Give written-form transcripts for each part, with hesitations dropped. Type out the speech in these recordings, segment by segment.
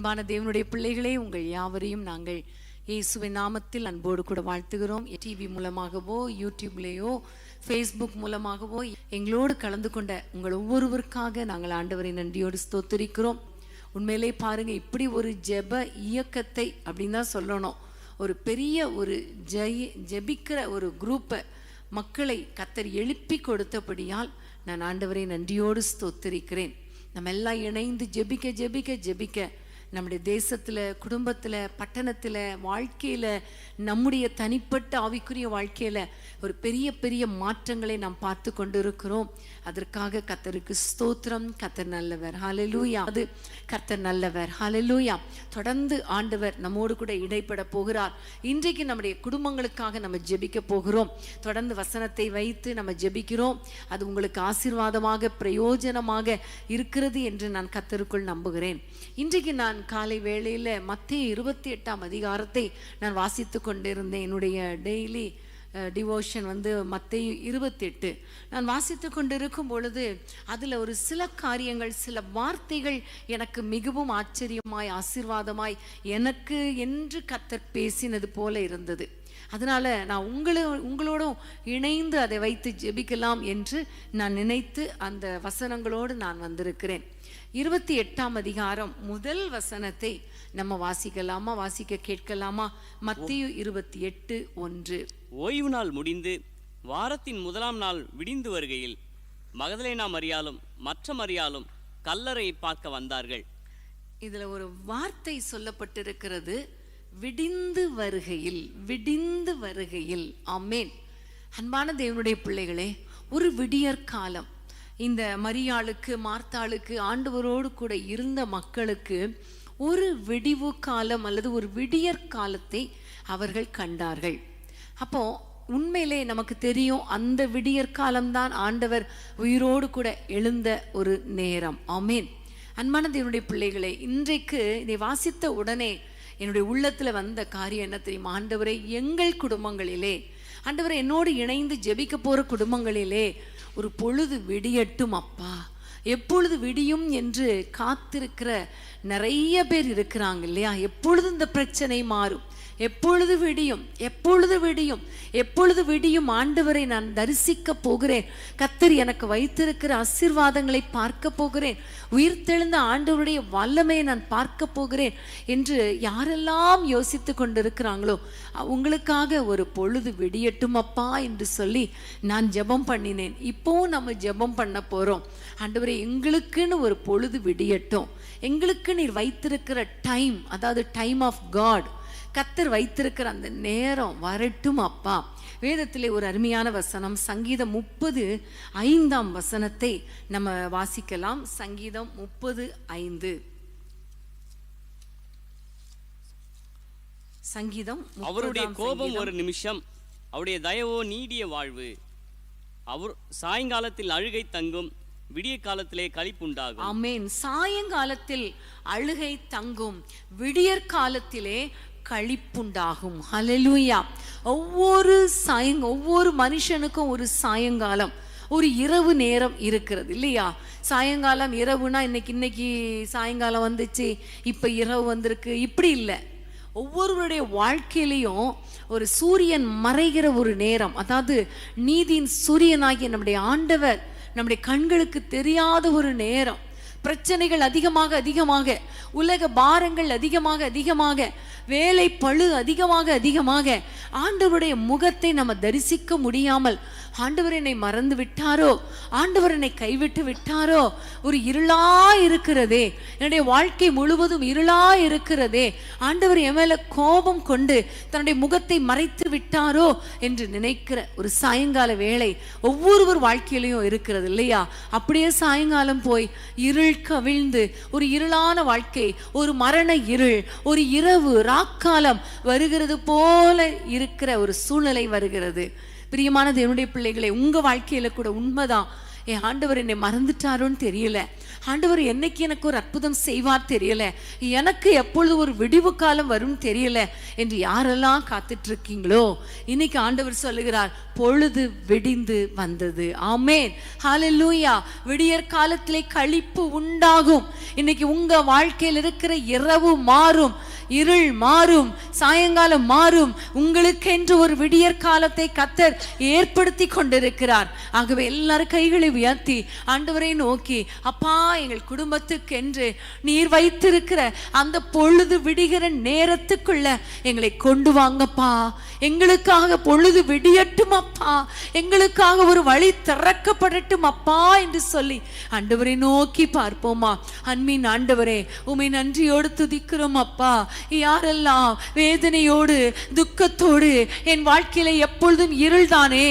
அன்பான தேவனுடைய பிள்ளைகளே, உங்கள் யாவரையும் நாங்கள் இயேசுவின் நாமத்தில் அன்போடு கூட வாழ்த்துகிறோம். டிவி மூலமாகவோ, யூடியூப்லேயோ, ஃபேஸ்புக் மூலமாகவோ எங்களோடு கலந்து கொண்ட உங்கள் ஒவ்வொருவருக்காக நாங்கள் ஆண்டவரை நன்றியோடு ஸ்தோத்திரிக்கிறோம். உண்மையிலே பாருங்க, இப்படி ஒரு ஜெப இயக்கத்தை அப்படின்னு தான் சொல்லணும். ஒரு பெரிய ஒரு ஜெபிக்கிற ஒரு குரூப்பை, மக்களை கர்த்தர் எழுப்பி கொடுத்தபடியால் நான் ஆண்டவரை நன்றியோடு ஸ்தோத்திரிக்கிறேன். நம்ம எல்லாம் இணைந்து ஜெபிக்க ஜெபிக்க ஜெபிக்க நம்முடைய தேசத்தில், குடும்பத்தில், பட்டணத்தில், வாழ்க்கையில், நம்முடைய தனிப்பட்ட ஆவிக்குரிய வாழ்க்கையில் ஒரு பெரிய பெரிய மாற்றங்களை நாம் பார்த்து கொண்டு இருக்கிறோம். அதற்காக கர்த்தருக்கு ஸ்தோத்திரம். கர்த்தர் நல்லவர், ஹல்லேலூயா. அது கர்த்தர் நல்லவர், ஹல்லேலூயா. தொடர்ந்து ஆண்டவர் நம்மோடு கூட இடைப்பட போகிறார். இன்றைக்கு நம்முடைய குடும்பங்களுக்காக நம்ம ஜெபிக்க போகிறோம். தொடர்ந்து வசனத்தை வைத்து நம்ம ஜெபிக்கிறோம். அது உங்களுக்கு ஆசீர்வாதமாக, பிரயோஜனமாக இருக்கிறது என்று நான் கர்த்தருக்குள் நம்புகிறேன். இன்றைக்கு நான் காலை வேளையில் மத்தேயு 28ஆம் அதிகாரத்தை நான் வாசித்து கொண்டிருந்தேன். என்னுடைய டெய்லி டிவோஷன் மத்தேயு 28 நான் வாசித்து கொண்டிருக்கும் பொழுது அதில் ஒரு சில காரியங்கள், சில வார்த்தைகள் எனக்கு மிகவும் ஆச்சரியமாய், ஆசீர்வாதமாய் எனக்கு என்று கர்த்தர் பேசினது போல இருந்தது. அதனால நான் உங்களோடும் இணைந்து அதை வைத்து ஜெபிக்கலாம் என்று நான் நினைத்து அந்த வசனங்களோடு நான் வந்திருக்கிறேன். 28ஆம் அதிகாரம் முதல் வசனத்தை நம்ம வாசிக்கலாமா, வாசிக்க கேட்கலாமா? மத்தேயு 28:1. ஓய்வு நாள் முடிந்து வாரத்தின் முதலாம் நாள் விடிந்து வருகையில் மகதலேனா மரியாளும் மற்ற மரியாளும் கல்லறையை பார்க்க வந்தார்கள். இதுல ஒரு வார்த்தை சொல்லப்பட்டிருக்கிறது, விடிந்து வருகையில், விடிந்து வருகையில். ஆமென். அன்பான தேவனுடைய பிள்ளைகளே, ஒரு விடியற் காலம் இந்த மரியாளுக்கு, மார்த்தாளுக்கு, ஆண்டவரோடு கூட இருந்த மக்களுக்கு ஒரு விடிவு காலம் அல்லது ஒரு விடியற் காலத்தை அவர்கள் கண்டார்கள். அப்போ உண்மையிலே நமக்கு தெரியும், அந்த விடியற் காலம்தான் ஆண்டவர் உயிரோடு கூட எழுந்த ஒரு நேரம். ஆமென். அன்பான தேவனுடைய பிள்ளைகளே, இன்றைக்கு இதை வாசித்த உடனே என்னுடைய உள்ளத்துல வந்த காரியம் என்ன தெரியுமா? ஆண்டவரே, எங்கள் குடும்பங்களிலே, ஆண்டவரே, என்னோடு இணைந்து ஜெபிக்க போற குடும்பங்களிலே ஒரு பொழுது விடியட்டும் அப்பா. எப்பொழுது விடியும் என்று காத்திருக்கிற நிறைய பேர் இருக்கிறாங்க இல்லையா? எப்பொழுது இந்த பிரச்சனை மாறும், எப்பொழுது விடியும், எப்பொழுது விடியும், எப்பொழுது விடியும், ஆண்டவரை நான் தரிசிக்க போகிறேன், கர்த்தர் எனக்கு வைத்திருக்கிற ஆசீர்வாதங்களை பார்க்க போகிறேன், உயிர்த்தெழுந்த ஆண்டவருடைய வல்லமையை நான் பார்க்க போகிறேன் என்று யாரெல்லாம் யோசித்து கொண்டிருக்கிறாங்களோ அவங்களுக்காக ஒரு பொழுது விடியட்டும் அப்பா என்று சொல்லி நான் ஜெபம் பண்ணினேன். இப்போ நம்ம ஜெபம் பண்ண போறோம். ஆண்டவரே, எங்களுக்குன்னு ஒரு பொழுது விடியட்டும், எங்களுக்கு நீர் வைத்திருக்கிற டைம், அதாவது டைம் ஆஃப் காட், கர்த்தர் வைத்திருக்கிற அந்த நேரம் வரட்டும் அப்பா. வேதத்திலே ஒரு அருமையான வசனம், சங்கீதம் 30:5 வசனத்தை நம்ம வாசிக்கலாம். சங்கீதம் 30:5. சங்கீதம். அவருடைய கோபம் ஒரு நிமிஷம், அவருடைய தயவோ நீடிய வாழ்வு. அவர் சாயங்காலத்தில் அழுகை தங்கும், விடிய காலத்திலே களிப்புண்டாகும். ஆமென். சாயங்காலத்தில் அழுகை தங்கும், விடியற் காலத்திலே களிப்புண்டாகும். ஹல்லேலூயா. ஒவ்வொரு மனுஷனுக்கும் ஒரு சாயங்காலம், ஒரு இரவு நேரம் இருக்கிறது இல்லையா? சாயங்காலம், இரவுனா இன்னைக்கு சாயங்காலம் வந்துச்சு, இப்ப இரவு வந்திருக்கு, இப்படி இல்லை. ஒவ்வொருவருடைய வாழ்க்கையிலையும் ஒரு சூரியன் மறைகிற ஒரு நேரம், அதாவது நீதியின் சூரியனாகிய நம்முடைய ஆண்டவர் நம்முடைய கண்களுக்கு தெரியாத ஒரு நேரம். பிரச்சனைகள் அதிகமாக அதிகமாக, உலக பாரங்கள் அதிகமாக அதிகமாக, வேலை பளு அதிகமாக ஆண்டவருடைய முகத்தை நம்ம தரிசிக்க முடியாமல், ஆண்டவர் என்னை மறந்து விட்டாரோ, ஆண்டவர் என்னை கைவிட்டு விட்டாரோ, ஒரு இருளா இருக்கிறதே, என்னுடைய வாழ்க்கை முழுவதும் இருளா இருக்கிறதே, ஆண்டவர் என் மேல கோபம் கொண்டு தன்னுடைய முகத்தை மறைத்து விட்டாரோ என்று நினைக்கிற ஒரு சாயங்கால வேளை ஒவ்வொருவர் வாழ்க்கையிலையும் இருக்கிறது இல்லையா? அப்படியே சாயங்காலம் போய் இருள் கவிழ்ந்து ஒரு இருளான வாழ்க்கை, ஒரு மரண இருள், ஒரு இரவு ராக்காலம் வருகிறது போல இருக்கிற ஒரு சூழ்நிலை வருகிறது. பிரியமான தேவனுடைய பிள்ளைகளே, உங்க வாழ்க்கையில கூட உண்மைதான். என் ஆண்டவர் என்னை மறந்துட்டாரோன்னு தெரியல, ஆண்டவர் என்னைக்கு எனக்கு ஒரு அற்புதம் செய்வார் தெரியல, எனக்கு எப்பொழுது ஒரு விடிவு காலம் வரும் தெரியல என்று யாரெல்லாம் காத்துட்டு இருக்கீங்களோ, இன்னைக்கு ஆண்டவர் சொல்லுகிறார், பொழுது விடிந்து வந்தது. ஆமேன், ஹல்லேலூயா. விடியற் காலத்திலே களிப்பு உண்டாகும். இன்னைக்கு உங்க வாழ்க்கையில் இருக்கிற இரவு மாறும், இருள் மாறும், சாயங்காலம் மாறும். உங்களுக்கு என்று ஒரு விடியற் காலத்தை கர்த்தர் ஏற்படுத்தி கொண்டிருக்கிறார். ஆகவே எல்லாரும் கைகளை உயர்த்தி ஆண்டவரை நோக்கி, அப்பா, எங்கள் குடும்பத்துக்கு என்று நீர் வைத்திருக்கிற அந்த பொழுது விடுகிற நேரத்துக்குள்ள எங்களை கொண்டு வாங்கப்பா. எங்களுக்காக பொழுது விடியட்டும் அப்பா, எங்களுக்காக ஒரு வழி திறக்கப்படட்டும் அப்பா என்று சொல்லி ஆண்டவரை நோக்கி பார்ப்போமா. அன்பின் ஆண்டவரே, உம்மை நன்றியோடு துதிக்கிறோம் அப்பா. யாரெல்லாம் வேதனையோடு துக்கத்தோடு என் வாழ்க்கையில எப்பொழுதும் இருள் தானே,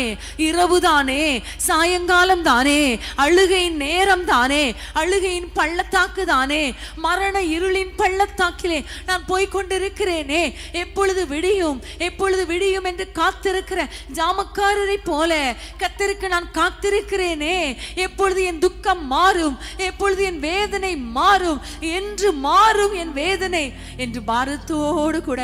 இரவு தானே, சாயங்காலம் தானே, அழுகையின் நேரம் தானே, அழுகையின் பள்ளத்தாக்கு தானே, மரண இருளின் பள்ளத்தாக்கிலே நான் போய்கொண்டிருக்கிறேனே, எப்பொழுது விடியும் எப்பொழுது விடியும் என்று காத்திருக்கிற ஜாமக்காரரை போல கர்த்தருக்கு நான் காத்திருக்கிறேனே. எப்பொழுது என் துக்கம் மாறும், எப்பொழுது என் வேதனை மாறும், என்று மாறும் என் வேதனை என்று பாரத்தோடு கூட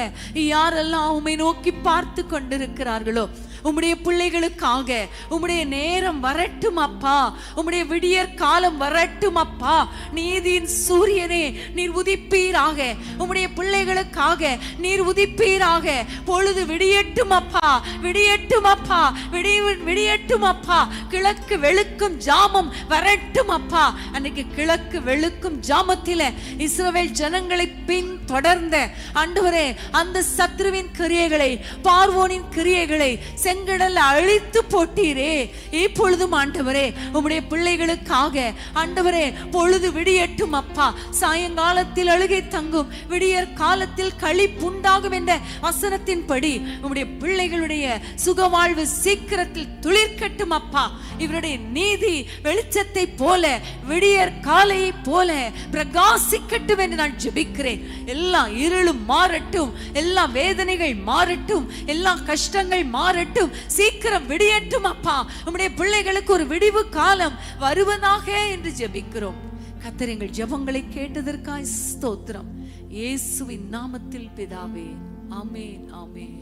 யாரெல்லாம் உம்மை நோக்கி பார்த்து கொண்டிருக்கிறார்களோ, உம்முடைய பிள்ளைகளுக்காக உம்முடைய நேரம் வரட்டும் அப்பா, உம்முடைய விடியற் காலம் வரட்டும் அப்பா. நீதியின் சூரியனே, நீர் உதிப்பீராக, உம்முடைய பிள்ளைகளுக்காக நீர் உதிப்பீராக. பொழுது விடியட்டும் அப்பா, விடியட்டும் அப்பா, விடியட்டும் அப்பா. கிழக்கு வெளுக்கும் ஜாமம் வரட்டும் அப்பா. அன்னைக்கு கிழக்கு வெளுக்கும் ஜாமத்தில இஸ்ரவேல் ஜனங்களை பின் தொடர்ந்த ஆண்டவரே, அந்த சத்ருவின் கிரியைகளை, பார்வோனின் கிரியைகளை செங்கடல் அழித்து போட்டீரே. இப்பொழுதும் ஆண்டவரே, உம்முடைய பிள்ளைகளுக்காக ஆண்டவரே, பொழுது விடியட்டும் அப்பா. சாயங்காலத்தில் அழுகை தங்கும், விடியற் காலத்தில் களிப்புண்டாகும் என்ற வசனத்தின்படி உம்முடைய பிள்ளைகளுடைய சுகவாழ்வு சீக்கிரத்தில் துளிர்க்கட்டும் அப்பா. இவருடைய நீதி வெளிச்சத்தை போல, விடியற் காலையை போல பிரகாசிக்கட்டும் என்று நான் ஜெபிக்கிறேன். எல்லா இருளும் மாறட்டும், எல்லா வேதனைகள் மாறட்டும், எல்லா கஷ்டங்கள் மாறட்டும், சீக்கிரம் விடியட்டும் அப்பா. உம்முடைய பிள்ளைகளுக்கு ஒரு விடிவு காலம் வருவதாக என்று ஜெபிக்கிறோம். கர்த்தர் எங்கள் ஜெபங்களை கேட்டதற்காய் ஸ்தோத்திரம். இயேசுவின் நாமத்தில் பிதாவே, ஆமென், ஆமென்.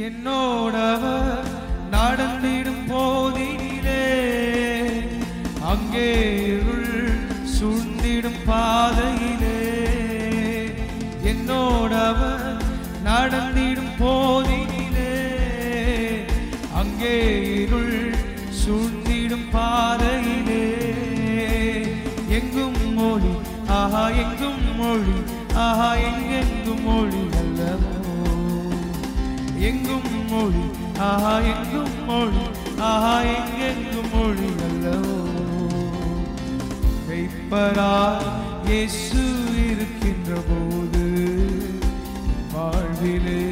என்னோடவர் நடந்திடும் போதினிலே அங்கே இருள் சூழ்ந்திடும் பாதையிலே, என்னோடவர் நடந்திடும் போதினிலே அங்கே இருள் சூழ்ந்திடும் பாதையிலே, எங்கும் மொழி ஆஹா, எங்கும் மொழி ஆஹா, எங்கெங்கும் மொழி அல்லவோ, எங்கும் மொழி ஆஹா, எங்கும் மொழி ஆஹா, எங்கெங்கும் மொழி அல்லவோ. மெய்ப்பராய் இயேசு இருக்கின்ற போது வாழ்விலே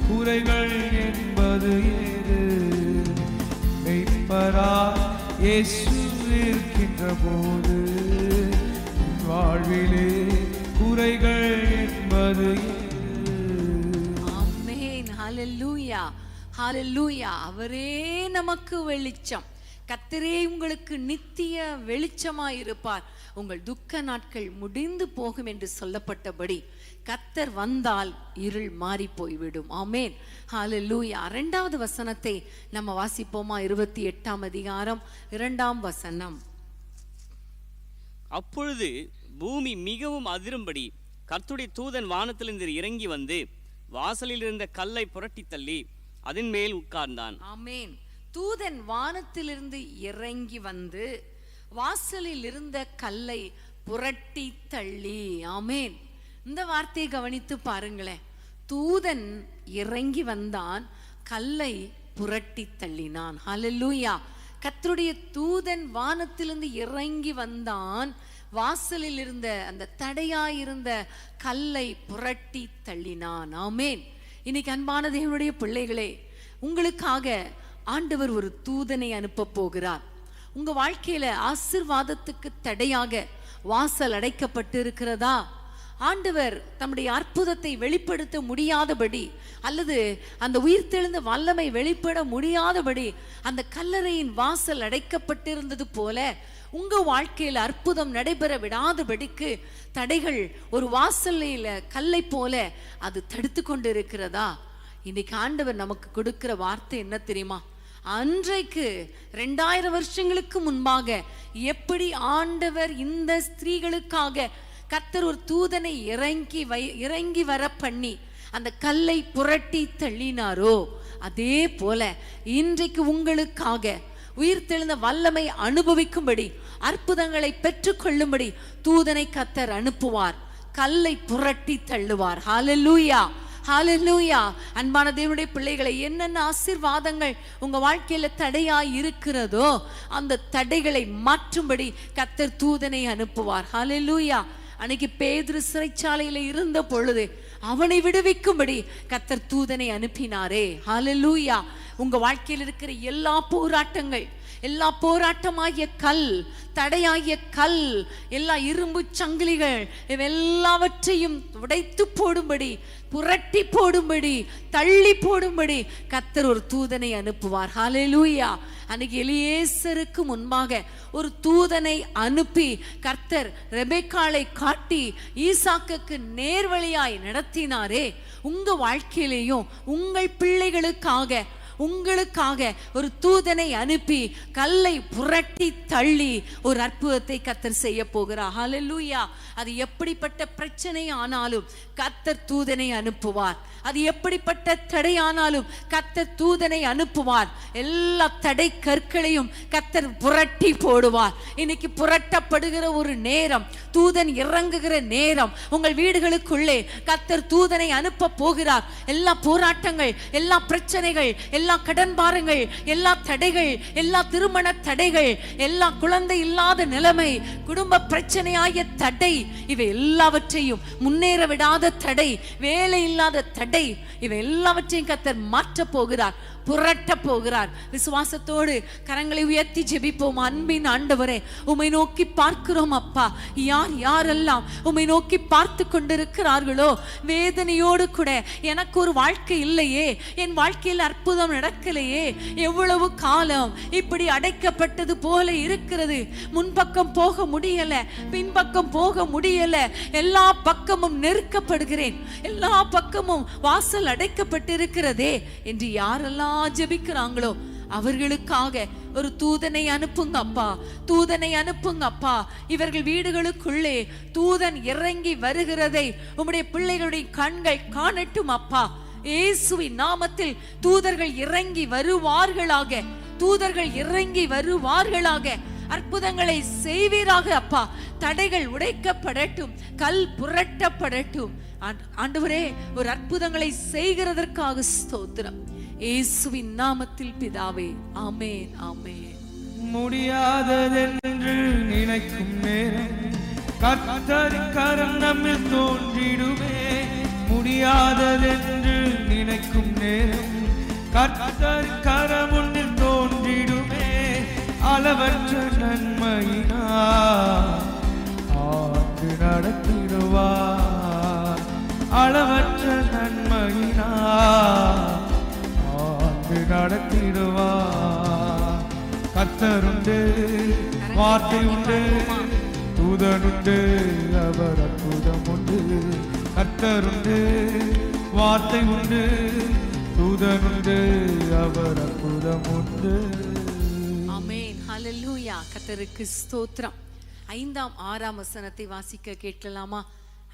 குறைகள் என்பது ஏது? மெய்ப்பராய் இயேசு இருக்கின்ற போது வாழ்விலே குறைகள் என்பது ஹல்லேலூயா, ஹல்லேலூயா. அவரே நமக்கு வெளிச்சம். கர்த்தரே உங்களுக்கு நித்திய வெளிச்சமாயிருப்பார். உங்கள் துக்க நாட்கள் முடிந்து போகும் என்று சொல்லப்பட்டபடி கர்த்தர் வந்தால் இருள் மாறி போய்விடும். ஆமென், ஹல்லேலூயா. 2வது வசனத்தை நம்ம வாசிப்போமா? 28ஆம் அதிகாரம் 2ஆம் வசனம். அப்பொழுது பூமி மிகவும் அதிரும்படி கர்த்தருடைய தூதன் வானத்திலிருந்து இறங்கி வந்து வாசலில் இருந்த கல்லை புரட்டி தள்ளி அதன் மேல் உட்கார்ந்தான். ஆமென். தூதன் வானத்திலிருந்து இறங்கி வந்து வாசலில் இருந்த கல்லை புரட்டி தள்ளி. ஆமென். இந்த வார்த்தையை கவனித்து பாருங்களேன். தூதன் இறங்கி வந்தான், கல்லை புரட்டி தள்ளினான். ஹல்லேலூயா. கர்த்தருடைய தூதன் வானத்திலிருந்து இறங்கி வந்தான், வாசலில் இருந்த அந்த தடையாயிருந்த கல்லை புரட்டி தள்ளினான். ஆமென். இன்னைக்கு அன்பான தேவனுடைய பிள்ளைகளே, உங்களுக்காக ஆண்டவர் ஒரு தூதனை அனுப்ப போகிறார். உங்க வாழ்க்கையில ஆசீர்வாதத்துக்கு தடையாக வாசல் அடைக்கப்பட்டு இருக்கிறதா? ஆண்டவர் தம்முடைய அற்புதத்தை வெளிப்படுத்த முடியாதபடி அல்லது அந்த உயிர்த்தெழுந்த வல்லமை வெளிப்பட முடியாதபடி அந்த கல்லறையின் வாசல் அடைக்கப்பட்டிருந்தது போல உங்க வாழ்க்கையில் அற்புதம் நடைபெற விடாதபடிக்கு தடைகள் ஒரு வாசல்ல கல்லை போல அது தடுத்து கொண்டு இருக்கிறதா? இன்னைக்கு ஆண்டவர் நமக்கு கொடுக்கிற வார்த்தை என்ன தெரியுமா? அன்றைக்கு 2000 வருஷங்களுக்கு முன்பாக எப்படி ஆண்டவர் இந்த ஸ்திரீகளுக்காக கர்த்தர் ஒரு தூதனை இறங்கி வர பண்ணி அந்த கல்லை புரட்டி தள்ளினாரோ, அதே போல இன்றைக்கு உங்களுக்காக உயிர்த்தெழுந்த வல்லமை அனுபவிக்கும்படி, அற்புதங்களை பெற்றுக்கொள்ளும்படி தூதனை கர்த்தர் அனுப்புவார், கல்லை புரட்டி தள்ளுவார். ஹல்லேலூயா, ஹல்லேலூயா. அன்பான தேவனுடைய பிள்ளைகளை, என்னென்ன ஆசீர்வாதங்கள் உங்க வாழ்க்கையில தடையாய் இருக்கிறதோ அந்த தடைகளை மாற்றும்படி கர்த்தர் தூதனை அனுப்புவார். ஹல்லேலூயா. அன்னைக்கு பேதுரு சிறைச்சாலையில இருந்த பொழுது அவனை விடுவிக்கும்படி கர்த்தர் தூதனை அனுப்பினாரே. ஹல்லேலூயா. உங்க வாழ்க்கையில் இருக்கிற எல்லா போராட்டமாகிய கல், தடையாகிய கல், எல்லா இரும்பு சங்கிலிகள் எல்லாவற்றையும் உடைத்து போடும்படி, புரட்டி போடும்படி, தள்ளி போடும்படி கர்த்தர் ஒரு தூதனை அனுப்புவார். ஹல்லேலூயா. அன்னைக்கு எலியேசருக்கு முன்பாக ஒரு தூதனை அனுப்பி கர்த்தர் ரெபெக்காளை காட்டி ஈசாக்குக்கு நேர்வழியாய் நடத்தினாரே. உங்க வாழ்க்கையிலேயும் உங்கள் பிள்ளைகளுக்காக உங்களுக்காக ஒரு தூதனை அனுப்பி கல்லை புரட்டி தள்ளி ஒரு அற்புதத்தை கர்த்தர் செய்ய போகிறார். ஹல்லேலூயா. அது எப்படிப்பட்ட பிரச்சனை ஆனாலும் கர்த்தர் தூதனை அனுப்புவார். அது எப்படிப்பட்ட தடை ஆனாலும் கர்த்தர் தூதனை அனுப்புவார். எல்லா தடை கற்களையும் கர்த்தர் புரட்டி போடுவார். இன்னைக்கு புரட்டப்படுகிற ஒரு நேரம், தூதன் இறங்குகிற நேரம். உங்கள் வீடுகளுக்குள்ளே கர்த்தர் தூதனை அனுப்ப போகிறார். எல்லா போராட்டங்கள், எல்லா பிரச்சனைகள், எல்லா கடன் பாரங்கள், எல்லா தடைகள், எல்லா திருமண தடைகள், எல்லா குழந்தை இல்லாத நிலைமை, குடும்ப பிரச்சனையாகிய தடை, இவை எல்லாவற்றையும், முன்னேற விடாத தடை, வேலை இல்லாத தடை, இவை எல்லாவற்றையும் கர்த்தர் மாற்ற போகிறார், புரட்ட போகிறார். விசுவாசத்தோடு கரங்களை உயர்த்தி ஜெபிப்போம். அன்பின் ஆண்டவரே, உம்மை நோக்கி பார்க்கிறோம் அப்பா. யாரெல்லாம் உம்மை நோக்கி பார்த்து கொண்டிருக்கிறார்களோ, வேதனையோடு கூட எனக்கு ஒரு வாழ்க்கை இல்லையே, என் வாழ்க்கையில் அற்புதம் நடக்கலையே, எவ்வளவு காலம் இப்படி அடைக்கப்பட்டது போல இருக்கிறது, முன்பக்கம் போக முடியல, பின்பக்கம் போக முடியல, எல்லா பக்கமும் நெருக்கப்படுகிறேன், எல்லா பக்கமும் வாசல் அடைக்கப்பட்டிருக்கிறதே என்று யாரெல்லாம் ஜெபிக்கிறாங்களோ அவர்களுக்காக ஒரு தூதனை அனுப்புங்க அப்பா, தூதனை அனுப்புங்க அப்பா. இவர்கள் வீடுகளுக்குள்ளே தூதன் இறங்கி வருகிறதை உம்முடைய பிள்ளைகளுடைய கண்கள் காணட்டும் அப்பா. இயேசுவின் நாமத்தில் தூதர்கள் இறங்கி வருவார்களாக, தூதர்கள் இறங்கி வருவார்களாக. அற்புதங்களை செய்வீராக அப்பா. தடைகள் உடைக்கப்படட்டும், கல் புரட்டப்படட்டும். ஆண்டவரே, ஒரு அற்புதங்களை செய்கிறதற்காக ஸ்தோத்திரம். இயேசுவின் நாமத்தில் பிதாவே, ஆமென், ஆமென். முடியாததென்று நினைக்கும் நேரம் கர்த்தரின் கரம் நம்மில் தோன்றிடுமே. முடியாததென்று நினைக்கும் நேரம் கர்த்தரின் கரம் உன்னில் தோன்றிடுமே. அளவற்ற நன்மையினால் ஆண்டு நடத்திடுவார், அளவற்ற நன்மையினால் ஆண்டு நடத்திடுவார். கர்த்தருண்டு, வார்த்தை உண்டு, தூதனுண்டு, அவர் அற்புதம் உண்டு. கர்த்தருண்டு, வார்த்தை உண்டு, தூதனுண்டு, அவர் அற்புதம் உண்டு. ஆமென், ஹல்லேலூயா. கர்த்தருக்கு ஸ்தோத்திரம். 5ஆம் 6ஆம் வசனத்தை வாசிக்க கேட்கலாமா?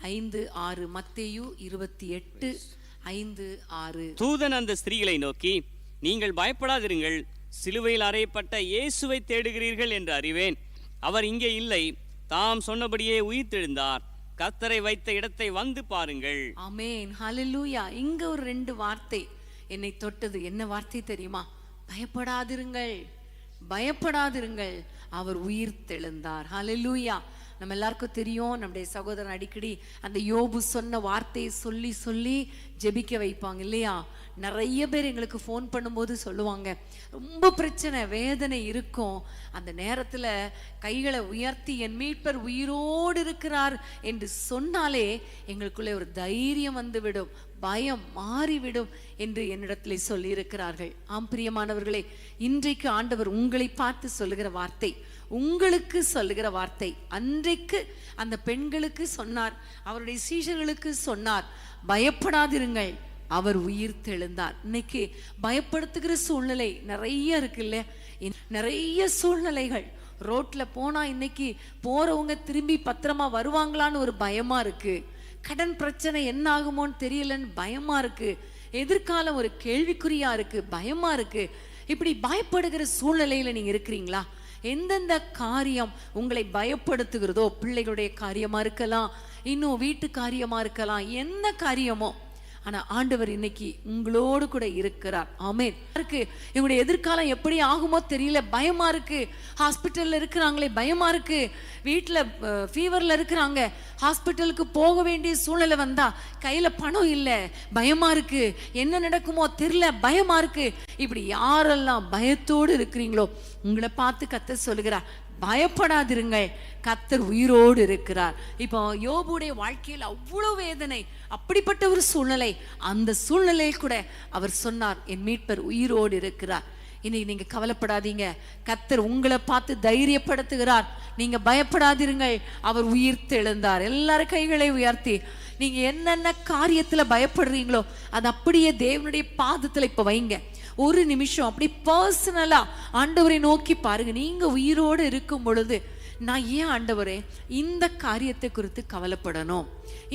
5:6 மத்தேயு 28:5-6. தூதன் அந்த ஸ்திரீகளை நோக்கி, நீங்கள் பயப்படாதிருங்கள், சிலுவையில் அறையப்பட்ட இயேசுவை தேடுகிறீர்கள் என்று அறிவேன். அவர் இங்கே இல்லை, தாம் சொன்னபடியே உயிர்த்தெழுந்தார். கர்த்தரை வைத்த இடத்தை வந்து பாருங்கள். ஆமென், ஹல்லேலூயா. இங்க ஒரு 2 வார்த்தை என்னை தொட்டது. என்ன வார்த்தை தெரியுமா? பயப்படாதிருங்கள், பயப்படாதிருங்கள், அவர் உயிர்த்தெழுந்தார். ஹல்லேலூயா. நம்ம எல்லாருக்கும் தெரியும், நம்முடைய சகோதரன் அடிக்கடி அந்த யோபு சொன்ன வார்த்தையை சொல்லி சொல்லி ஜெபிக்க வைப்பாங்க இல்லையா? நிறைய பேர் எங்களுக்கு ஃபோன் பண்ணும்போது சொல்லுவாங்க, ரொம்ப பிரச்சனை வேதனை இருக்கும், அந்த நேரத்தில் கைகளை உயர்த்தி என் மீட்பர் உயிரோடு இருக்கிறார் என்று சொன்னாலே எங்களுக்குள்ளே ஒரு தைரியம் வந்துவிடும், பயம் மாறிவிடும் என்று என்னிடத்தில் சொல்லி இருக்கிறார்கள். ஆம் பிரியமானவர்களே, இன்றைக்கு ஆண்டவர் உங்களை பார்த்து சொல்லுகிற வார்த்தை, உங்களுக்கு சொல்லுகிற வார்த்தை, அன்றைக்கு அந்த பெண்களுக்கு சொன்னார், அவருடைய சீஷர்களுக்கு சொன்னார், பயப்படாதிருங்கள், அவர் உயிர் தெழுந்தார். இன்னைக்கு பயப்படுத்துகிற சூழ்நிலை நிறைய இருக்குல்ல, நிறைய சூழ்நிலைகள். ரோட்ல போனா இன்னைக்கு போறவங்க திரும்பி பத்திரமா வருவாங்களான்னு ஒரு பயமா இருக்கு, கடன் பிரச்சனை என்ன ஆகுமோன்னு தெரியலன்னு பயமா இருக்கு, எதிர்காலம் ஒரு கேள்விக்குறியா இருக்கு, பயமா இருக்கு. இப்படி பயப்படுகிற சூழ்நிலையில நீங்க இருக்கிறீங்களா? எந்தெந்த காரியம் உங்களை பயப்படுத்துகிறதோ, பிள்ளைகளுடைய காரியமா இருக்கலாம், இன்னும் வீட்டு காரியமா இருக்கலாம், என்ன காரியமோ, ஆனா ஆண்டவர் இன்னைக்கு உங்களோடு கூட இருக்கிறார். ஆமென். இருக்கு இவங்களுடைய எதிர்காலம் எப்படி ஆகுமோ தெரியல, பயமா இருக்கு, ஹாஸ்பிட்டல்ல இருக்கிறாங்களே பயமா இருக்கு, வீட்டுல ஃபீவர்ல இருக்கிறாங்க, ஹாஸ்பிட்டலுக்கு போக வேண்டிய சூழ்நிலை வந்தா கையில பணம் இல்லை, பயமா இருக்கு, என்ன நடக்குமோ தெரியல, பயமா இருக்கு. இப்படி யாரெல்லாம் பயத்தோடு இருக்கிறீங்களோ உங்களை பார்த்து கர்த்தர் சொல்லுகிறார், பயப்படாதிருங்கள், கர்த்தர் உயிரோடு இருக்கிறார். இப்போ யோபுடைய வாழ்க்கையில் அவ்வளவு வேதனை, அப்படிப்பட்ட ஒரு சூழ்நிலை, அந்த சூழ்நிலையில் கூட அவர் சொன்னார், என் மீட்பர் உயிரோடு இருக்கிறார். இன்னைக்கு நீங்க கவலைப்படாதீங்க, கர்த்தர் உங்களை பார்த்து தைரியப்படுத்துகிறார், நீங்க பயப்படாதிருங்கள், அவர் உயிர் தெழுந்தார். எல்லாரும் கைகளை உயர்த்தி நீங்க என்னென்ன காரியத்துல பயப்படுறீங்களோ அது அப்படியே தேவனுடைய பாதத்துல இப்ப வைங்க. ஒரு நிமிஷம் அப்படி பர்சனலா ஆண்டவரை நோக்கி பாருங்க. நீங்க உயிரோடு இருக்கும் பொழுது, நான் ஏன் ஆண்டவரே இந்த காரியத்தை குறித்து கவலைப்படணும்,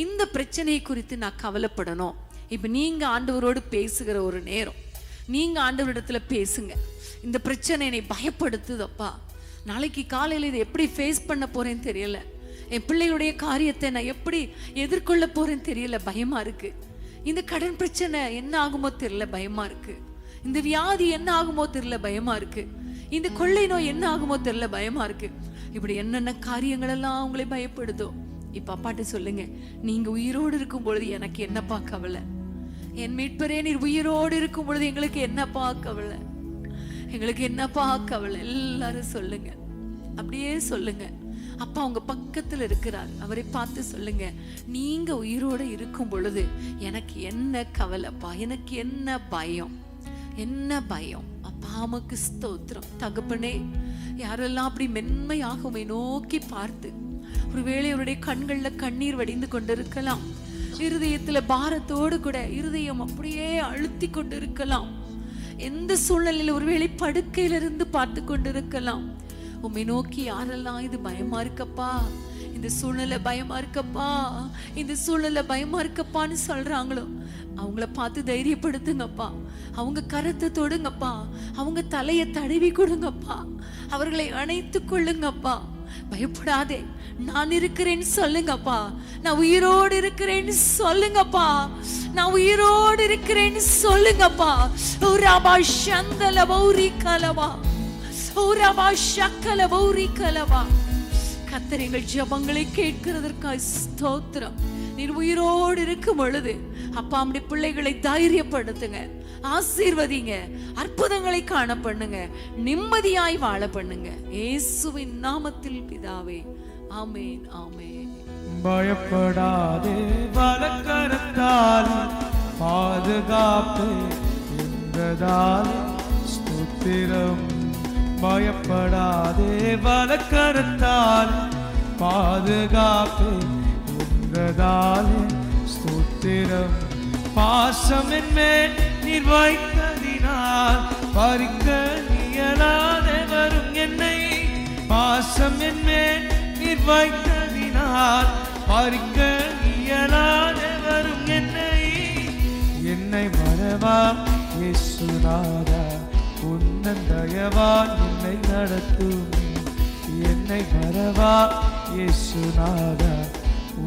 இந்த பிரச்சனையை குறித்து நான் கவலைப்படணும்? இப்ப நீங்க ஆண்டவரோடு பேசுகிற ஒரு நேரம், நீங்க ஆண்டவரிடத்துல பேசுங்க, இந்த பிரச்சனை என்னை பயப்படுத்துதப்பா, நாளைக்கு காலையில இதை எப்படி ஃபேஸ் பண்ண போறேன்னு தெரியல, என் பிள்ளைகளுடைய காரியத்தை நான் எப்படி எதிர்கொள்ள போறேன்னு தெரியல, பயமா இருக்கு, இந்த கடன் பிரச்சனை என்ன ஆகுமோ தெரியல, பயமா இருக்கு, இந்த வியாதி என்ன ஆகுமோ தெரியல, பயமா இருக்கு, இந்த கொள்ளை நோய் என்ன ஆகுமோ தெரியல, பயமா இருக்கு. இப்படி என்னென்ன காரியங்கள் எல்லாம் உங்களை பயப்படுதோ இப்ப அப்பாட்ட சொல்லுங்க, நீங்க உயிரோடு இருக்கும் பொழுது எனக்கு என்னப்பா கவலை, என் மீட்பரே நீர் உயிரோடு இருக்கும் பொழுது எங்களுக்கு என்னப்பா கவலை, எங்களுக்கு என்னப்பா கவலை. எல்லாரும் சொல்லுங்க, அப்படியே சொல்லுங்க. அப்பா உங்க பக்கத்துல இருக்கிறார், அவரை பார்த்து சொல்லுங்க, நீங்க உயிரோடு இருக்கும் பொழுது எனக்கு என்ன கவலைப்பா, எனக்கு என்ன பயம், என்ன பயம். அப்பா உமக்கு ஸ்தோத்திரம் தகப்பனே. யாரெல்லாம் அப்படி மென்மையாக உம்மை நோக்கி பார்த்து ஒருவேளை அவருடைய கண்கள்ல கண்ணீர் வடிந்து கொண்டிருக்கலாம், இருதயத்துல பாரத்தோடு கூட இருதயம் அப்படியே அழுத்தி கொண்டிருக்கலாம், எந்த சூழ்நிலையில ஒருவேளை படுக்கையிலிருந்து பார்த்து கொண்டிருக்கலாம், உம்மை நோக்கி யாரெல்லாம் இது பயமா இருக்கப்பா, இந்த சூழ்நிலை பயமா இருக்கப்பா, இந்த சூழ்நிலை பயமா இருக்கப்பான்னு சொல்றாங்களோ அவங்கள பார்த்து தைரியப்படுத்துங்கப்பா, அவங்க கரத்தை தொடுங்கப்பா, அவங்க தலையை தடவி கொடுங்கப்பா, அவர்களை அணைத்து கொள்ளுங்கப்பா, பயப்படாதே நான் இருக்கிறேன்னு சொல்லுங்கப்பா, நான் உயிரோடு இருக்கிறேன்னு சொல்லுங்கப்பா, நான் உயிரோடு இருக்கிறேன்னு சொல்லுங்கப்பா. ஓராபா சந்தல பௌரி கலவா, ஓராபா சக்கல பௌரி கலவா. கர்த்தர் எங்கள் ஜெபங்களை கேட்கிறதற்காக ஸ்தோத்திரம். நீர் உயிரோடு இருக்கும் பொழுது அப்பா நம்முடைய பிள்ளைகளை தைரியப்படுத்துங்க, ஆசீர்வதிங்க, அற்புதங்களை காண பண்ணுங்க, நிம்மதியாய் வாழ பண்ணுங்க. இயேசுவின் நாமத்தில் பிதாவே, ஆமென் ஆமென். பயப்படாதே, வலக்கரத்தால் பாதுகாப்பு என்றதால் ஸ்தோத்திரம். பயப்படாதே, வலக்கரத்தால் பாதுகாப்பு என்றதால் ஸ்தோத்திரம். பாசம் என்மேல் நீர் வைத்ததினால் பறிக்க இயலாத வரும் என்னை, பாசம் என்மேல் நீர் வைத்ததினால் பறிக்க இயலாத வரும் என்னை. என்னை மறவா இயேசுநாதா, உன்னன் தயவால் என்னை நடத்தும். என்னை மறவா இயேசுநாதா,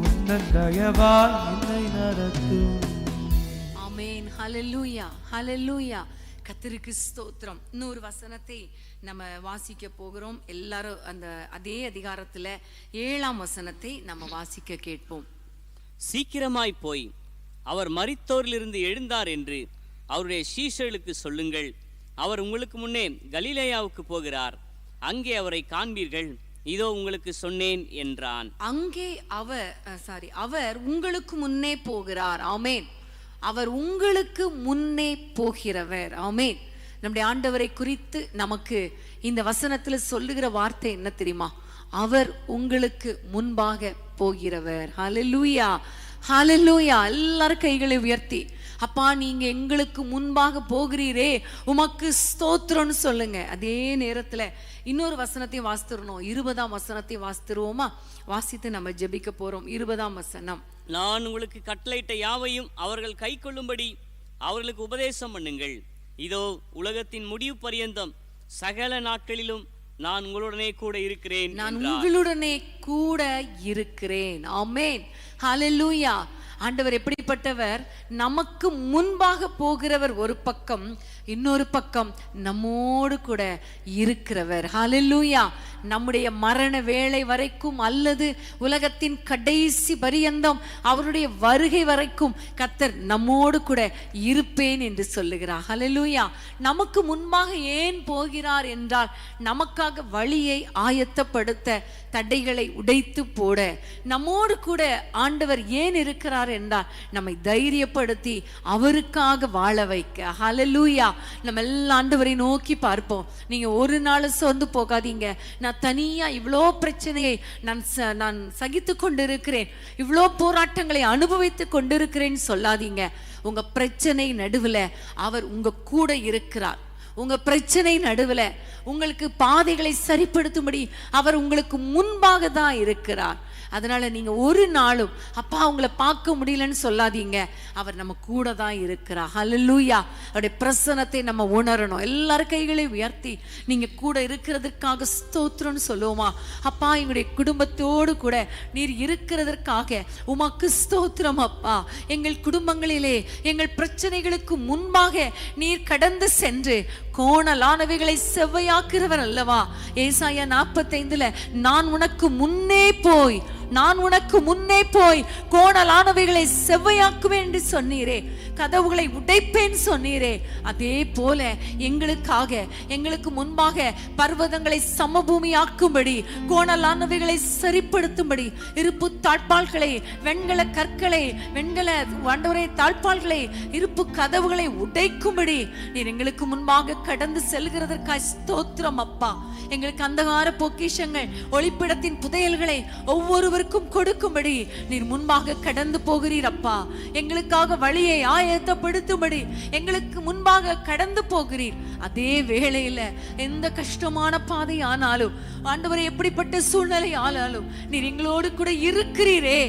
உன்னன் தயவால் என்னை நடத்தும். ஆமென். ஹல்லேலூயா ஹல்லேலூயா. கர்த்தருக்கு ஸ்தோத்திரம். இன்னொரு வசனத்தை நம்ம வாசிக்க போகிறோம். எல்லாரும் அந்த அதே அதிகாரத்துல 7ஆம் வசனத்தை நம்ம வாசிக்க கேட்போம். சீக்கிரமாய் போய் அவர் மரித்தோரிலிருந்து எழுந்தார் என்று அவருடைய சீஷர்களுக்கு சொல்லுங்கள். அவர் உங்களுக்கு முன்னே கலிலேயாவுக்கு போகிறார், அங்கே அவரை காண்பீர்கள். இதோ உங்களுக்கு சொன்னேன் என்றான். அங்கே அவர் உங்களுக்கு முன்னே போகிறார். ஆமேன். அவர் உங்களுக்கு முன்னே போகிறவர். ஆமேன். நம்முடைய ஆண்டவரை குறித்து நமக்கு இந்த வசனத்துல சொல்லுகிற வார்த்தை என்ன தெரியுமா? அவர் உங்களுக்கு முன்பாக போகிறவர். ஹல்லேலூயா, ஹல்லேலூயா. எல்லாரும் கைகளை உயர்த்தி, அப்பா நீங்க எங்களுக்கு முன்பாக போகிறீரே, உமக்கு ஸ்தோத்திரம்னு சொல்லுங்க. அதே நேரத்துல இன்னொரு வசனத்தையும் வாசித்துறணும். 20ஆம் வசனத்தை வாசித்துருவோமா? வாசித்து நம்ம ஜெபிக்க போறோம். 20ஆம் வசனம். நான் உங்களுக்கு கட்டளையிட்ட யாவையும் அவர்கள் கை கொள்ளும்படி அவர்களுக்கு உபதேசம் பண்ணுங்கள். இதோ உலகத்தின் முடிவு பரியந்தம் சகல நாட்களிலும் நான் உங்களுடனே கூட இருக்கிறேன். நான் உங்களுடனே கூட இருக்கிறேன். ஆமென், ஹல்லேலூயா. ஆண்டவர் எப்படிப்பட்டவர்? நமக்கு முன்பாக போகிறவர் ஒரு பக்கம், இன்னொரு பக்கம் நம்மோடு கூட இருக்கிறவர். ஹல்லேலூயா. நம்முடைய மரண வேளை வரைக்கும் அல்லது உலகத்தின் கடைசி பரியந்தம் அவருடைய வருகை வரைக்கும் கர்த்தர் நம்மோடு கூட இருப்பேன் என்று சொல்லுகிறார். ஹல்லேலூயா. நமக்கு முன்பாக ஏன் போகிறார் என்றால் நமக்காக வழியை ஆயத்தப்படுத்த, தடைகளை உடைத்து போட நம்மோடு கூட ஆண்டவர் ஏன் இருக்கிறார் என்றால் நம்மை தைரியப்படுத்தி அவருக்காக வாழ வைக்க. ஹல்லேலூயா. நம்ம எல்லா ஆண்டவரை நோக்கி பார்ப்போம். நீங்க ஒரு நாள் சோர்ந்து போகாதீங்க. நான் தனியா இவ்வளோ பிரச்சனையை நான் சகித்து கொண்டிருக்கிறேன், இவ்வளோ போராட்டங்களை அனுபவித்து கொண்டிருக்கிறேன்னு சொல்லாதீங்க. உங்க பிரச்சனை நடுவுல அவர் உங்க கூட இருக்கிறார். உங்க பிரச்சனை நடுவுல உங்களுக்கு பாதைகளை சரிப்படுத்தும்படி அவர் உங்களுக்கு முன்பாக தான் இருக்கிறார். அதனால நீங்க ஒரு நாளும் அப்பா உங்களை பார்க்க முடியலன்னு சொல்லாதீங்க. அவர் நம்ம கூட தான் இருக்கிறார். ஹல்லேலூயா. அவருடைய பிரசன்னத்தை நம்ம உணரணும். எல்லாரும் கைகளை உயர்த்தி நீங்க கூட இருக்கிறதுக்காக ஸ்தோத்திரம்னு சொல்லுவோமா? அப்பா எங்களுடைய குடும்பத்தோடு கூட நீர் இருக்கிறதற்காக உமக்கு ஸ்தோத்திரம் அப்பா. எங்கள் குடும்பங்களிலே எங்கள் பிரச்சனைகளுக்கு முன்பாக நீர் கடந்து சென்று கோணலானவைகளை செவ்வையாக்குறவர் அல்லவா? ஏசாயா 45 நான் உனக்கு முன்னே போய் கோணலானவைகளை செவ்வையாக்குவேன் என்று சொன்னீரே, கதவுகளை உடைப்பேன் சொன்னீரே. அதே போல எங்களுக்கு முன்பாக பர்வதங்களை சமபூமியாக்கும்படி, கோணலானவைகளை சரிப்படுத்தும்படி, இருப்பு தாழ்பால்களை, வெண்கல கற்களை, வெண்கல தாழ்பால்களை, இருப்பு கதவுகளை உடைக்கும்படி நீர் எங்களுக்கு முன்பாக கடந்து செல்கிறதற்காய் ஸ்தோத்திரம் அப்பா. எங்களுக்கு அந்தகார பொக்கிஷங்கள், ஒளிப்பிடத்தின் புதையல்களை ஒவ்வொருவருக்கும் கொடுக்கும்படி நீர் முன்பாக கடந்து போகிறீர் அப்பா. எங்களுக்காக வழியை ஆயத்தப்படுத்தும்படி எங்களுக்கு முன்பாக கடந்து போகிறீர். அதே வேளையில எந்த கஷ்டமான பாதை ஆனாலும், ஆண்டவரே எப்படிப்பட்ட சூழ்நிலை ஆனாலும் நீர் எங்களோடு கூட இருக்கிறீரே,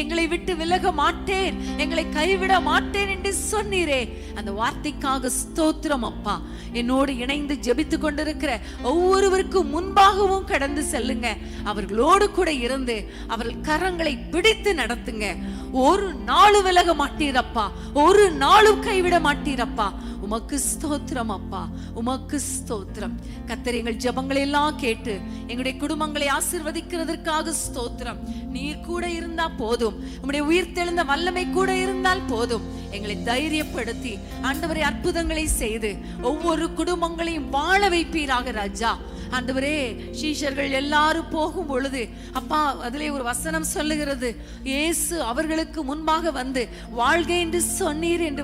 எங்களை விட்டு விலக மாட்டேன், எங்களை கைவிட மாட்டேன் என்று சொன்னீரே. அந்த வார்த்தைக்காக ஸ்தோத்திரம் அப்பா. என்னோடு இணைந்து ஜெபித்துக் கொண்டிருக்கிற ஒவ்வொருவருக்கும் முன்பாகவும் கடந்து செல்லுங்க. அவர்களோடு கூட இருந்து அவர்கள் கரங்களை பிடித்து நடத்துங்க. ஒரு நாளும் விலக மாட்டீரப்பா, ஒரு நாளும் கைவிட மாட்டீரப்பா. உமக்கு ஸ்தோத்திரம் அப்பா, உமக்கு ஸ்தோத்திரம். கர்த்தர் எங்கள் ஜெபங்களை எல்லாம் கேட்டு எங்களுடைய குடும்பங்களை ஆசீர்வதிக்கிறதற்காக ஸ்தோத்திரம். நீர் கூட இருந்தா போதும், உம்முடைய உயிர்த்தெழுந்த வல்லமை கூட இருந்தால் போதும். எங்களை தைரியப்படுத்தி ஆண்டவரே அற்புதங்களை செய்து ஒவ்வொரு குடும்பங்களையும் வாழ வைப்பீராக ராஜா. ஆண்டவரே சீஷர்கள் எல்லாரும் போகும் பொழுது அப்பா அதிலே ஒரு வசனம் சொல்லுகிறது, இயேசு அவர்களுக்கு முன்பாக வந்து வாழ்க என்று சொன்னீர் என்று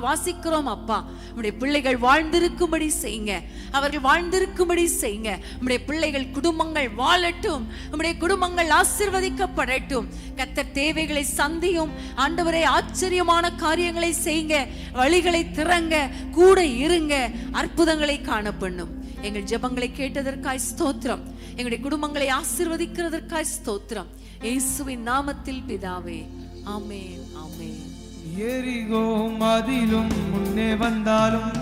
வாசிக்கிறோம் அப்பா. உம்முடைய பிள்ளைகள் வாழ்ந்திருக்கும்படி செய்யுங்க, அவர்கள் வாழ்ந்திருக்கும்படி செய்யுங்க. உம்முடைய பிள்ளைகள் குடும்பங்கள் வாழட்டும், உம்முடைய குடும்பங்கள் ஆசீர்வதிக்கப்படட்டும். கர்த்தர் தேவைகளை சந்தியும் ஆண்டவரே, ஆச்சரியமான காரியங்களை செய்யுங்க, வழிகளை திறங்க, கூட இருங்க, அற்புதங்களை காணப்பண்ணும். எங்கள் ஜெபங்களை கேட்டதற்காய் ஸ்தோத்திரம். எங்களுடைய குடும்பங்களை ஆசீர்வதிக்கிறதற்காய் ஸ்தோத்திரம். இயேசுவின் நாமத்தில் பிதாவே, ஆமென், ஆமென். எரிகோ மதிலும் முன்னே வந்தாலும்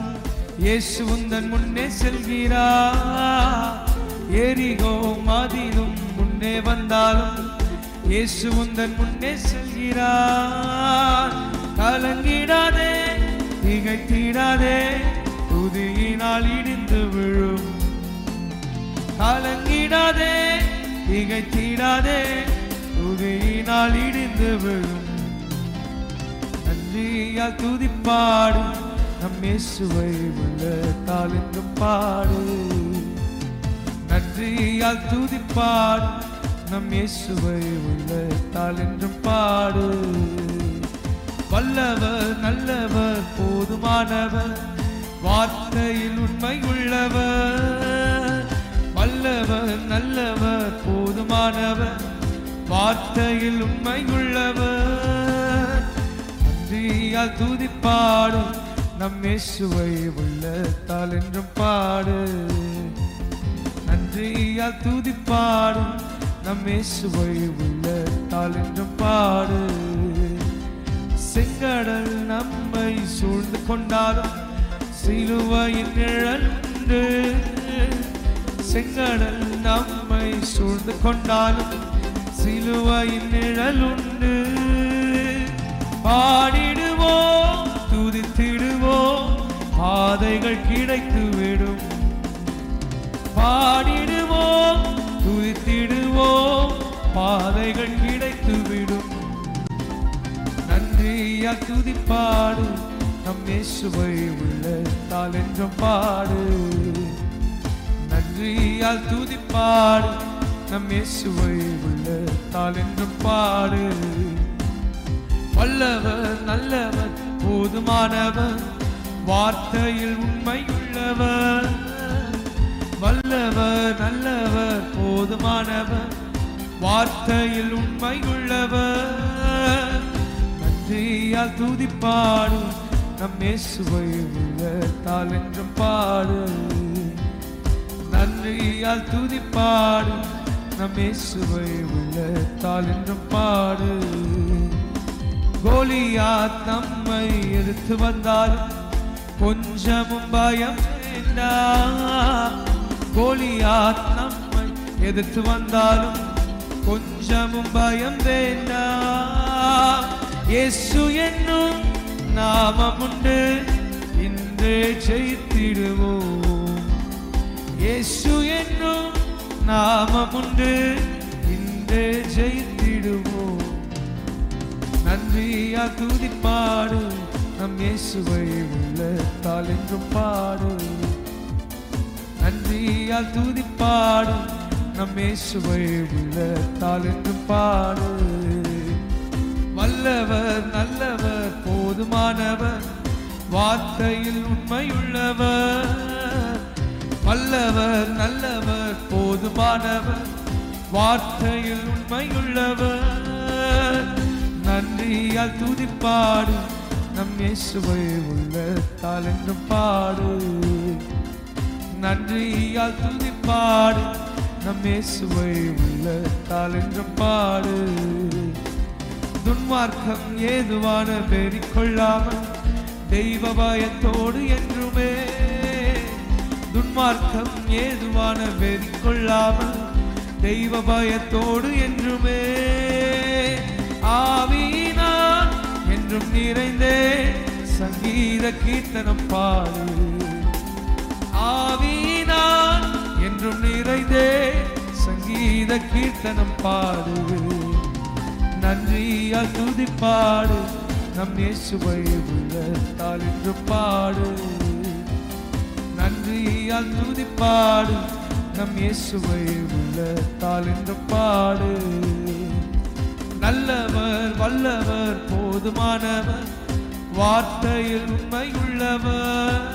இயேசு உந்தன் முன்னே செல்கிறார். எரிகோ மதிலும் முன்னே வந்தாலும் இயேசு உந்தன் முன்னே செல்கிறார். கலங்கிடாதே, திகைத்திடாதே, துதியினால் இடிந்து விழும். கலங்கிடாதே, திகைத்திடாதே, துதியினால் இடிந்து விழும். நன்றியால் துதிப்பாடு, நம் இயேசுவை உள்ளத்தால் என்றும் பாடு. நன்றியால் துதிப்பாடு, நம் இயேசுவை உள்ளத்தால் என்றும் பாடு. வல்லவர், நல்லவர், போதுமானவர், வார்த்தையில் உண்மை உள்ளவர். வல்லவர், நல்லவர், போதுமானவர், வார்த்தையில் உண்மை உள்ளவர். நன்றியால் துதிப்பாடு, நம் இயேசுவை உள்ளத்தால் என்றும் பாடு. நன்றியால் துதிப்பாடு, நம் இயேசுவை உள்ளத்தால் என்றும் பாடு. செங்கடல் நம்மை சூழ்ந்து கொண்டாலும் சிலுவையின் நிழல் உண்டு. செங்கடல் நம்மை சூழ்ந்து கொண்டாலும் சிலுவையின் நிழல் உண்டு. பாடிடுவோம், துதித்திடுவோம், பாதைகள் கிடைத்துவிடும். பாடிடுவோம், துதித்திடுவோம், பாதைகள் கிடைத்துவிடும். நன்றியால் துதிப்பாடு, நம் இயேசுவை உள்ளத்தால் என்றும் பாடு. நன்றியால் துதிப்பாடு, நம் இயேசுவை உள்ளத்தால் என்றும் பாடு. வல்லவர், நல்லவர், போதுமானவர், வார்த்தையில் உண்மை உள்ளவர். வல்லவர், நல்லவர், போதுமானவர், வார்த்தையில் உண்மை உள்ளவர். நன்றியால் துதிப்பாடு, நம் இயேசுவை உள்ளத்தால் என்றும் பாடு. நன்றியால் துதிப்பாடு, நம் இயேசுவை உள்ளத்தால் என்றும் பாடு. கோலியாத் நம்மை எதிர்த்து வந்தாலும் கொஞ்சமும் பயம் வேண்டாம். கோலியாத் நம்மை எதிர்த்து வந்தாலும் கொஞ்சமும் பயம் வேண்டாம். இயேசு என்னும் நாமம் உண்டு, இன்றே ஜெயித்திடுவோம். இயேசு என்னும் நாமம் உண்டு, இன்றே ஜெயித்திடுவோம். நன்றியால் துதிப்பாடு, நம் இயேசுவை உள்ளத்தால் என்றும் பாடு. நன்றியால் துதிப்பாடு, நம் இயேசுவை உள்ளத்தால் என்றும் பாடு. வல்லவர், நல்லவர், போதுமானவர், வார்த்தையில் உண்மை உள்ளவர். வல்லவர், நல்லவர், போதுமானவர், வார்த்தையில் உண்மை உள்ளவர். நன்றியால் துதிப்பாடு, நம் இயேசுவை உள்ளத்தால் என்றும் பாடு. நன்றியால் துதிப்பாடு, நம் இயேசுவை உள்ளத்தால் என்றும் பாடு. துன்மார்க்கம் ஏதுவான வெறி கொள்ளாமல் தெய்வ பயத்தோடு என்றுமே. துன்மார்க்கம் ஏதுவான வெறி கொள்ளாமல் தெய்வ பயத்தோடு என்றுமே. ஆவியினால் என்றும் நிறைந்தே சங்கீத கீர்த்தனம் பாடு. ஆவியினால் என்றும் நிறைந்தே சங்கீத கீர்த்தனம் பாடு. நன்றியால் துதிப்பாடு, நம் இயேசுவை உள்ளத்தால் என்றும் பாடு. நன்றியால் துதிப்பாடு, நம் இயேசுவை உள்ளத்தால் என்றும் பாடு. நல்லவர், வல்லவர், போதுமானவர், வார்த்தையில் உண்மை உள்ளவர்.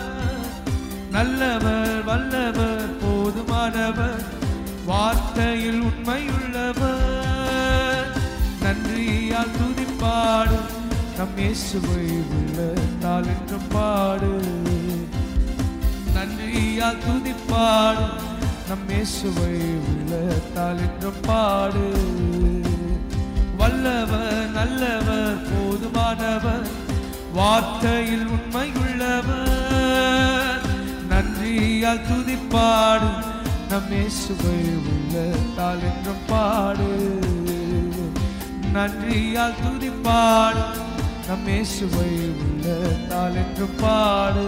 நல்லவர், வல்லவர், போதுமானவர், வார்த்தையில் உண்மை உள்ளவர். நன்றியால் துதிப்பாடு, நம் இயேசுவை உள்ளத்தால் என்றும் பாடு. நன்றியால் துதிப்பாடு, நம் இயேசுவை உள்ளத்தால் என்றும் பாடு. வல்லவர், நல்லவர், போதுமானவர், வார்த்தையில் உண்மை உள்ளவர். நன்றியால் துதிப்பாடு, நம் இயேசுவை உள்ளத்தால் என்றும் பாடு. நன்றியால் துதிப்பாடு, நம் இயேசுவை உள்ளத்தால் என்று பாடு.